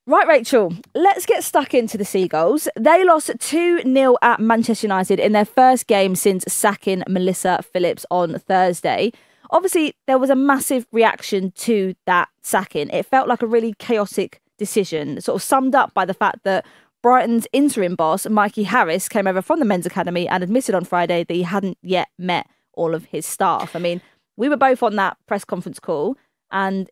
Right, Rachel, let's get stuck into the Seagulls. They lost 2-0 at Manchester United in their first game since sacking Melissa Phillips on Thursday. Obviously, there was a massive reaction to that sacking. It felt like a really chaotic decision, sort of summed up by the fact that Brighton's interim boss, Mikey Harris, came over from the men's academy and admitted on Friday that he hadn't yet met all of his staff. I mean, we were both on that press conference call, and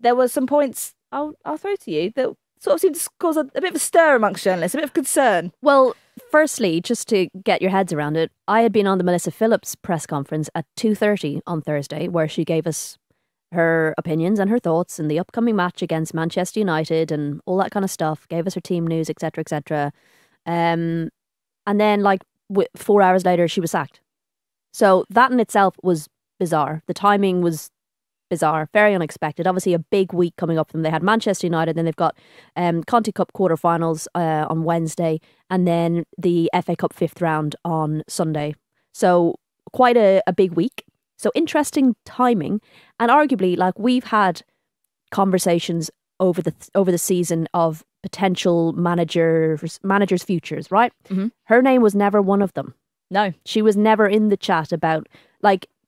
there were some points I'll throw to you that sort of seemed to cause a bit of a stir amongst journalists, a bit of concern. Well, firstly, just to get your heads around it, I had been on the Melissa Phillips press conference at 2:30 on Thursday, where she gave us her opinions and her thoughts in the upcoming match against Manchester United and all that kind of stuff, gave us her team news, etc., etc. And then, 4 hours later, she was sacked. So that in itself was bizarre. The timing was bizarre, very unexpected. Obviously, a big week coming up for them. They had Manchester United, then they've got Conti Cup quarterfinals on Wednesday, and then the FA Cup fifth round on Sunday. So quite a big week. So interesting timing, and arguably, we've had conversations over the season of potential managers' futures, right? Mm-hmm. Her name was never one of them. No, she was never in the chat about,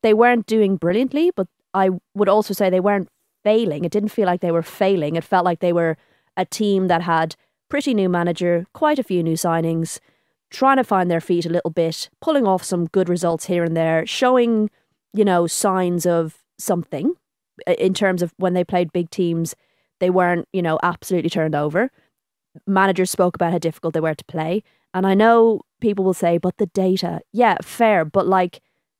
they weren't doing brilliantly, but I would also say they weren't failing. It didn't feel like they were failing. It felt like they were a team that had pretty new manager, quite a few new signings, trying to find their feet a little bit, pulling off some good results here and there, showing, signs of something in terms of when they played big teams. They weren't, absolutely turned over. Managers spoke about how difficult they were to play. And I know people will say, but the data, yeah, fair. But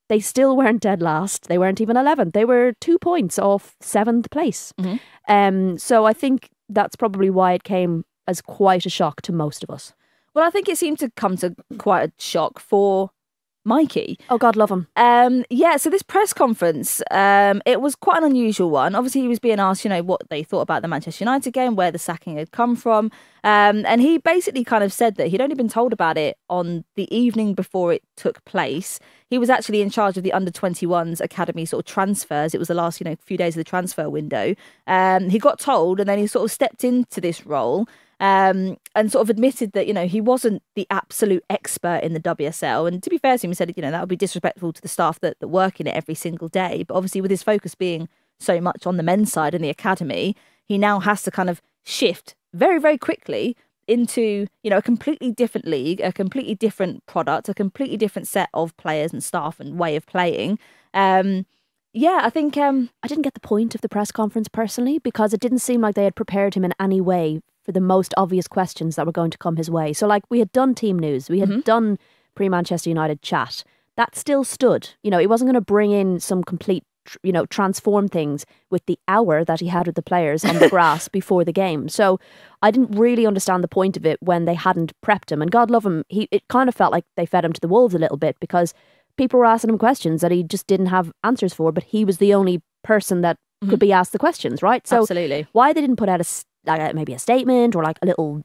they still weren't dead last. They weren't even 11th. They were 2 points off 7th place. Mm-hmm. So I think that's probably why it came as quite a shock to most of us. Well, I think it seemed to come to quite a shock for Mikey. Oh, God love him. So this press conference, it was quite an unusual one. Obviously, he was being asked, what they thought about the Manchester United game, where the sacking had come from. And he basically kind of said that he'd only been told about it on the evening before it took place. He was actually in charge of the under-21s academy sort of transfers. It was the last, few days of the transfer window. He got told, and then he sort of stepped into this role. And sort of admitted that, he wasn't the absolute expert in the WSL. And to be fair to him, he said, that would be disrespectful to the staff that work in it every single day. But obviously with his focus being so much on the men's side and the academy, he now has to kind of shift very, very quickly into, a completely different league, a completely different product, a completely different set of players and staff and way of playing. I think I didn't get the point of the press conference personally, because it didn't seem like they had prepared him in any way for the most obvious questions that were going to come his way. So we had done team news, we had done pre-Manchester United chat. That still stood. He wasn't going to bring in some complete, transform things with the hour that he had with the players on the grass before the game. So I didn't really understand the point of it when they hadn't prepped him. And God love him, it kind of felt like they fed him to the wolves a little bit, because people were asking him questions that he just didn't have answers for, but he was the only person that could be asked the questions, right? So absolutely. Why they didn't put out maybe a statement or a little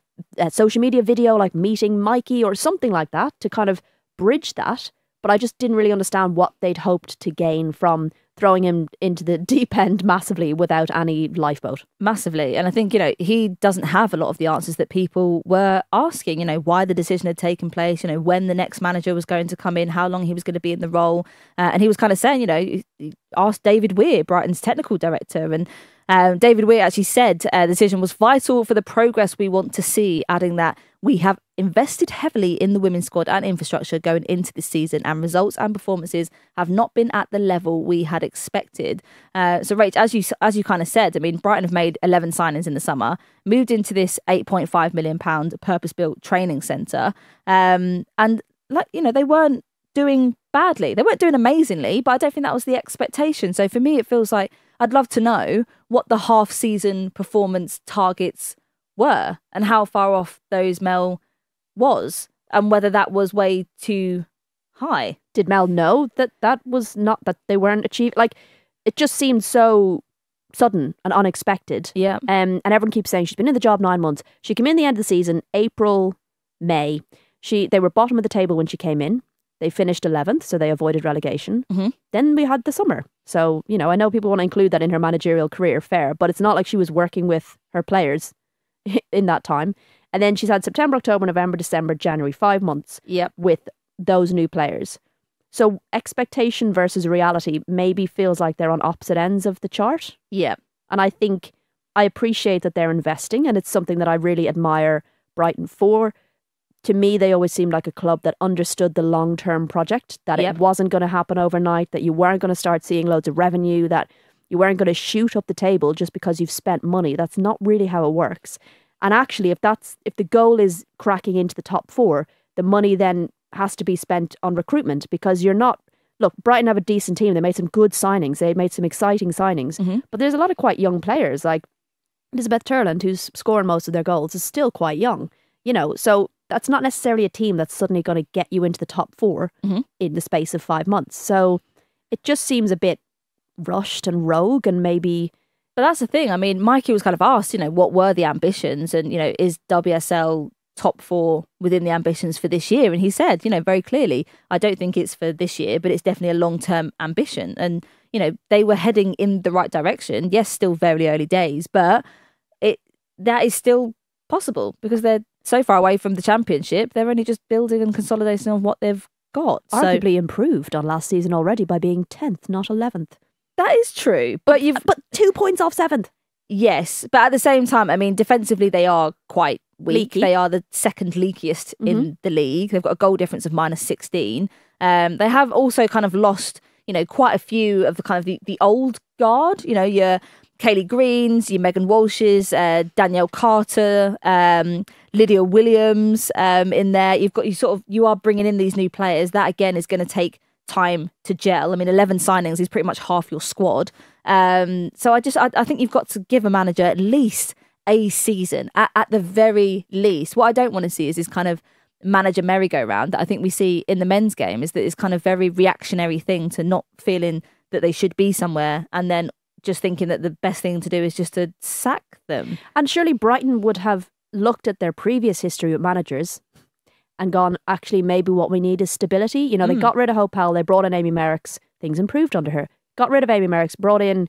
social media video, meeting Mikey or something like that to kind of bridge that. But I just didn't really understand what they'd hoped to gain from throwing him into the deep end massively without any lifeboat. Massively. And I think, he doesn't have a lot of the answers that people were asking, why the decision had taken place, when the next manager was going to come in, how long he was going to be in the role. And he was kind of saying, he asked David Weir, Brighton's technical director, and David Weir actually said the decision was vital for the progress we want to see, adding that we have invested heavily in the women's squad and infrastructure going into this season, and results and performances have not been at the level we had expected. So, Rach, as you kind of said, I mean, Brighton have made 11 signings in the summer, moved into this £8.5 million purpose-built training centre, and they weren't doing badly. They weren't doing amazingly, but I don't think that was the expectation. So for me, it feels like I'd love to know what the half-season performance targets were and how far off those Mel was, and whether that was way too high. Did Mel know that was not, that they weren't achieved? It just seemed so sudden and unexpected. Yeah. And everyone keeps saying she's been in the job 9 months. She came in the end of the season, April, May. They were bottom of the table when she came in. They finished 11th, so they avoided relegation. Mm-hmm. Then we had the summer. So, I know people want to include that in her managerial career, fair, but it's not like she was working with her players. in that time. And then she's had September, October, November, December, January, 5 months with those new players. So expectation versus reality maybe feels like they're on opposite ends of the chart. Yeah. And I think I appreciate that they're investing, and it's something that I really admire Brighton for. To me, they always seemed like a club that understood the long-term project, that it wasn't going to happen overnight, that you weren't going to start seeing loads of revenue, that you weren't going to shoot up the table just because you've spent money. That's not really how it works. And actually, if the goal is cracking into the top 4, the money then has to be spent on recruitment, because you're not... Look, Brighton have a decent team. They made some good signings. They made some exciting signings. Mm-hmm. But there's a lot of quite young players, like Elizabeth Turland, who's scoring most of their goals, is still quite young. So that's not necessarily a team that's suddenly going to get you into the top 4 in the space of 5 months. So it just seems a bit rushed and rogue, and maybe... But that's the thing. I mean, Mikey was kind of asked, what were the ambitions, and, is WSL top 4 within the ambitions for this year? And he said, very clearly, I don't think it's for this year, but it's definitely a long-term ambition. And, they were heading in the right direction. Yes, still very early days, but that is still possible because they're so far away from the championship. They're only just building and consolidating on what they've got. Arguably improved on last season already by being 10th, not 11th. That is true, but 2 points off 7th. Yes, but at the same time, I mean, defensively they are quite weak. Leaky. They are the second leakiest in the league. They've got a goal difference of -16. They have also kind of lost, quite a few of the kind of the old guard. Your Kaylee Greens, your Megan Walshes, Danielle Carter, Lydia Williams in there. You are bringing in these new players. That again is going to take time to gel. I mean, 11 signings is pretty much half your squad. So I think you've got to give a manager at least a season, at the very least. What I don't want to see is this kind of manager merry-go-round that I think we see in the men's game, is that it's kind of very reactionary thing to not feeling that they should be somewhere and then just thinking that the best thing to do is just to sack them. And surely Brighton would have looked at their previous history with managers and gone, actually, maybe what we need is stability. They got rid of Hope Powell, they brought in Amy Merricks, things improved under her. Got rid of Amy Merricks, brought in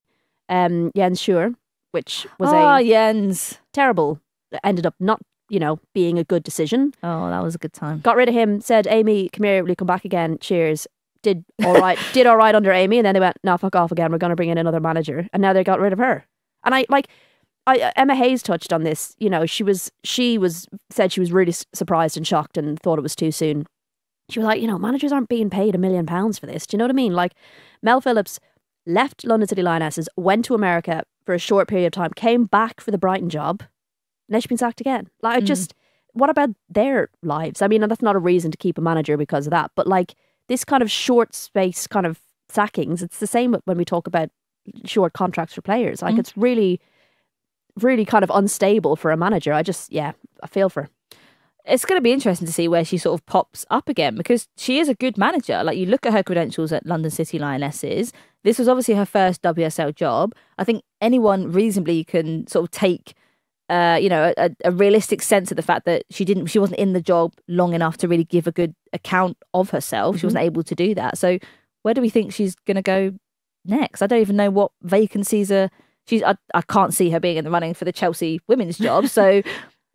Jens Schur, which was Jens. Terrible. Ended up not, being a good decision. Oh, that was a good time. Got rid of him, said, Amy, come here, will you come back again? Cheers. Did all right under Amy, and then they went, no, fuck off again, we're going to bring in another manager. And now they got rid of her. And Emma Hayes touched on this. She said she was really surprised and shocked and thought it was too soon. She was like, managers aren't being paid £1 million for this. Do you know what I mean? Like, Mel Phillips left London City Lionesses, went to America for a short period of time, came back for the Brighton job, and then she's been sacked again. Like, what about their lives? I mean, that's not a reason to keep a manager because of that, but like this kind of short space kind of sackings, it's the same when we talk about short contracts for players. Like, it's really, really kind of unstable for a manager. I feel for her. It's going to be interesting to see where she sort of pops up again, because she is a good manager. Like, you look at her credentials at London City Lionesses. This was obviously her first WSL job. I think anyone reasonably can sort of take, a realistic sense of the fact that she wasn't in the job long enough to really give a good account of herself. She wasn't able to do that. So where do we think she's going to go next? I don't even know what vacancies are. I can't see her being in the running for the Chelsea women's job. So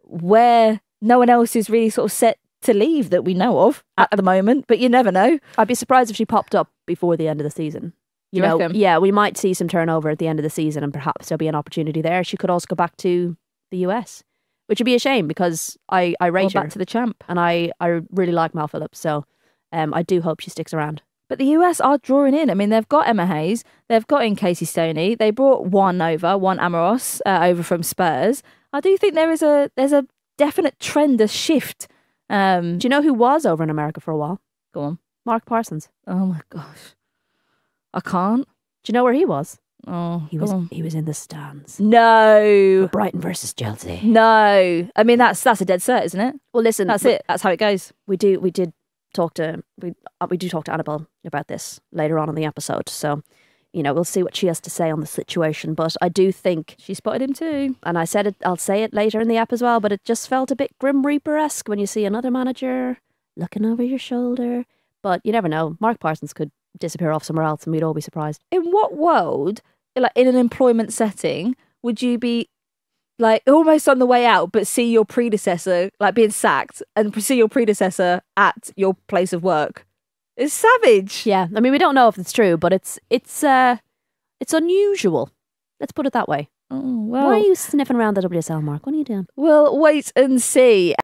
where no one else is really sort of set to leave that we know of at the moment, but you never know. I'd be surprised if she popped up before the end of the season. You know, yeah, we might see some turnover at the end of the season, and perhaps there'll be an opportunity there. She could also go back to the US, which would be a shame because I rate her. Back to the champ. And I really like Mel Phillips, so I do hope she sticks around. But the US are drawing in. I mean, they've got Emma Hayes, they've got in Casey Stoney, they brought Juan Amoros over from Spurs. I do think there's a definite trend, a shift. Do you know who was over in America for a while? Go on. Mark Parsons. Oh my gosh. I can't. Do you know where he was? Oh, he was in the stands. No. For Brighton versus Chelsea. No. I mean, that's a dead cert, isn't it? Well, listen, that's it. That's how it goes. We do talk to Annabelle about this later on in the episode. So, we'll see what she has to say on the situation. But I do think she spotted him too. And I said it. I'll say it later in the app as well. But it just felt a bit Grim Reaper-esque when you see another manager looking over your shoulder. But you never know. Mark Parsons could disappear off somewhere else, and we'd all be surprised. In what world, like in an employment setting, would you be like almost on the way out, but see your predecessor like being sacked and see your predecessor at your place of work. It's savage. Yeah, I mean, we don't know if it's true, but it's unusual. Let's put it that way. Oh, well. Why are you sniffing around the WSL, Mark? What are you doing? We'll wait and see.